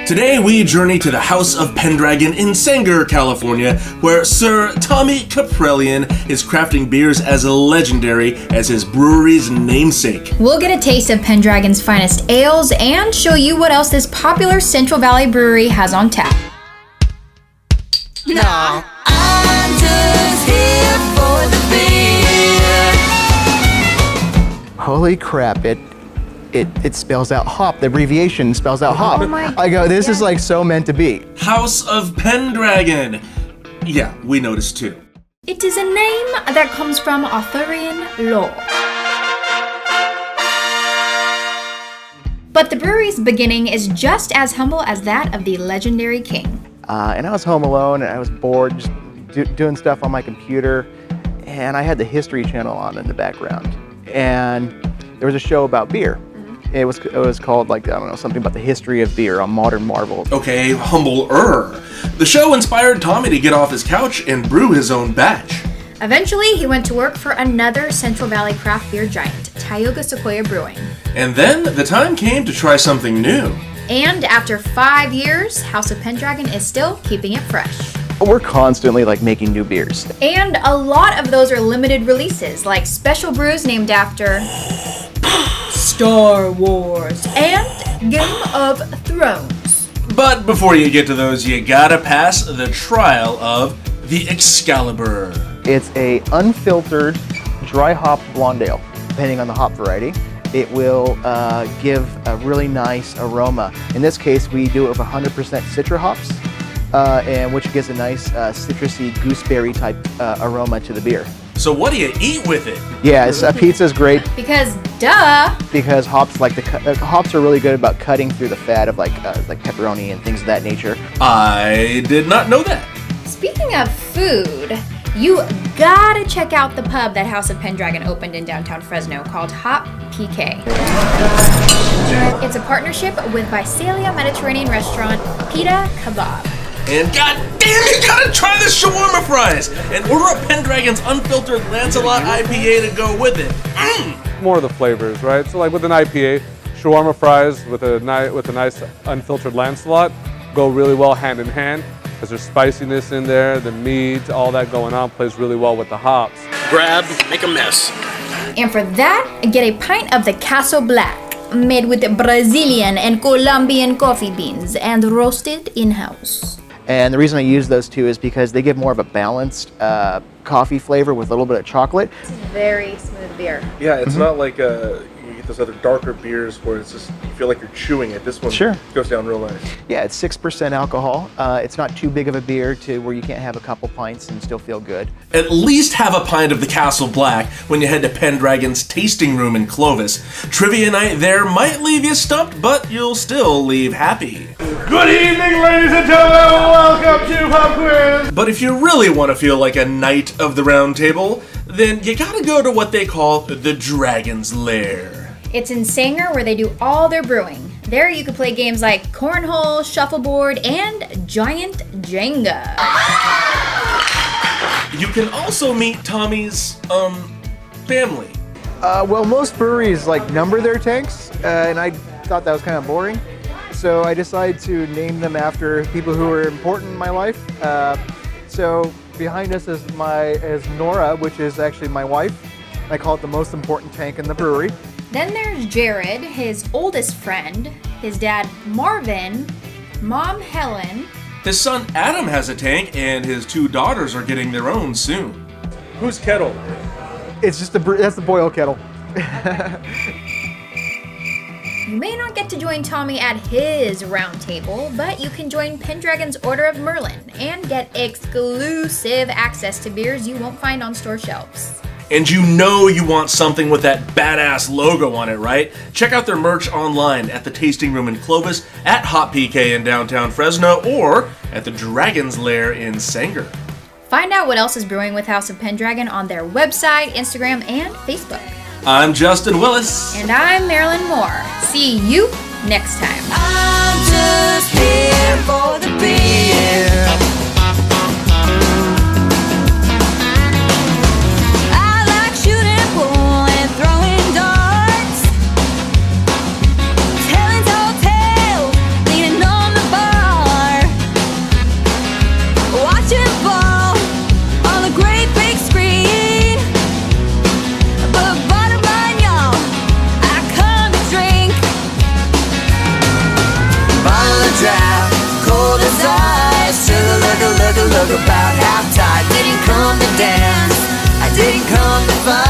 Today we journey to the House of Pendragon in Sanger, California, where Sir Tommy Caprellian is crafting beers as legendary as his brewery's namesake. We'll get a taste of Pendragon's finest ales and show you what else this popular Central Valley brewery has on tap. No, I'm just here for the beer. Holy crap, it spells out hop. The abbreviation spells out hop. Oh my I go, this is like so meant to be. House of Pendragon. Yeah, we noticed too. It is a name that comes from Arthurian lore. But the brewery's beginning is just as humble as that of the legendary king. And I was home alone and I was bored just doing stuff on my computer, and I had the History Channel on in the background. And there was a show about beer. It was called, like, I don't know, something about the history of beer on Modern Marvels. Okay, humbler. The show inspired Tommy to get off his couch and brew his own batch. Eventually, he went to work for another Central Valley craft beer giant, Tioga Sequoia Brewing. And then the time came to try something new. And after 5 years, House of Pendragon is still keeping it fresh. We're constantly like making new beers. And a lot of those are limited releases, like special brews named after Star Wars and Game of Thrones. But before you get to those, you gotta pass the trial of the Excalibur. It's a unfiltered dry hop blonde ale. Depending on the hop variety, it will give a really nice aroma. In this case, we do it with 100% Citra hops, and which gives a nice citrusy gooseberry type aroma to the beer. So what do you eat with it? Yeah, pizza's great Because, duh! because hops hops are really good about cutting through the fat of like pepperoni and things of that nature. I did not know that. Speaking of food, you gotta check out the pub that House of Pendragon opened in downtown Fresno called HOP Pk. It's a partnership with Visalia Mediterranean restaurant Pita Kebab. And goddamn, you gotta try the shawarma fries! And order a Pendragon's unfiltered Lancelot IPA to go with it. More of the flavors, right? So like with an IPA, shawarma fries with a nice unfiltered Lancelot go really well hand in hand because there's spiciness in there, the meat, all that going on plays really well with the hops. Grab, make a mess. And for that, get a pint of the Castle Black, made with Brazilian and Colombian coffee beans and roasted in-house. And the reason I use those two is because they give more of a balanced coffee flavor with a little bit of chocolate. It's very smooth beer. Yeah, it's not like you get those other darker beers where it's just, you feel like you're chewing it. This one goes down real nice. Yeah, it's 6% alcohol. It's not too big of a beer to where you can't have a couple pints and still feel good. At least have a pint of the Castle Black when you head to Pendragon's tasting room in Clovis. Trivia night there might leave you stumped, but you'll still leave happy. Good evening, ladies and gentlemen. Welcome to Pop Quiz. But if you really want to feel like a knight of the round table, then you gotta go to what they call the Dragon's Lair. It's in Sanger where they do all their brewing. There you can play games like cornhole, shuffleboard, and giant Jenga. You can also meet Tommy's, family. Well, most breweries number their tanks, and I thought that was kind of boring. So I decided to name them after people who were important in my life. So behind us is Nora, which is actually my wife. I call it the most important tank in the brewery. Then there's Jared, his oldest friend, his dad Marvin, mom Helen. His son Adam has a tank, and his 2 daughters are getting their own soon. Who's Kettle? It's just that's the boil kettle. You may not get to join Tommy at his round table, but you can join Pendragon's Order of Merlin and get exclusive access to beers you won't find on store shelves. And you know you want something with that badass logo on it, right? Check out their merch online at the Tasting Room in Clovis, at HOP Pk in downtown Fresno, or at the Dragon's Lair in Sanger. Find out what else is brewing with House of Pendragon on their website, Instagram, and Facebook. I'm Justin Willis. And I'm Marilyn Moore. See you next time. I'm just here for the beer. I like shooting pool and throwing darts, telling tall tales, leaning on the bar. didn't come to fight.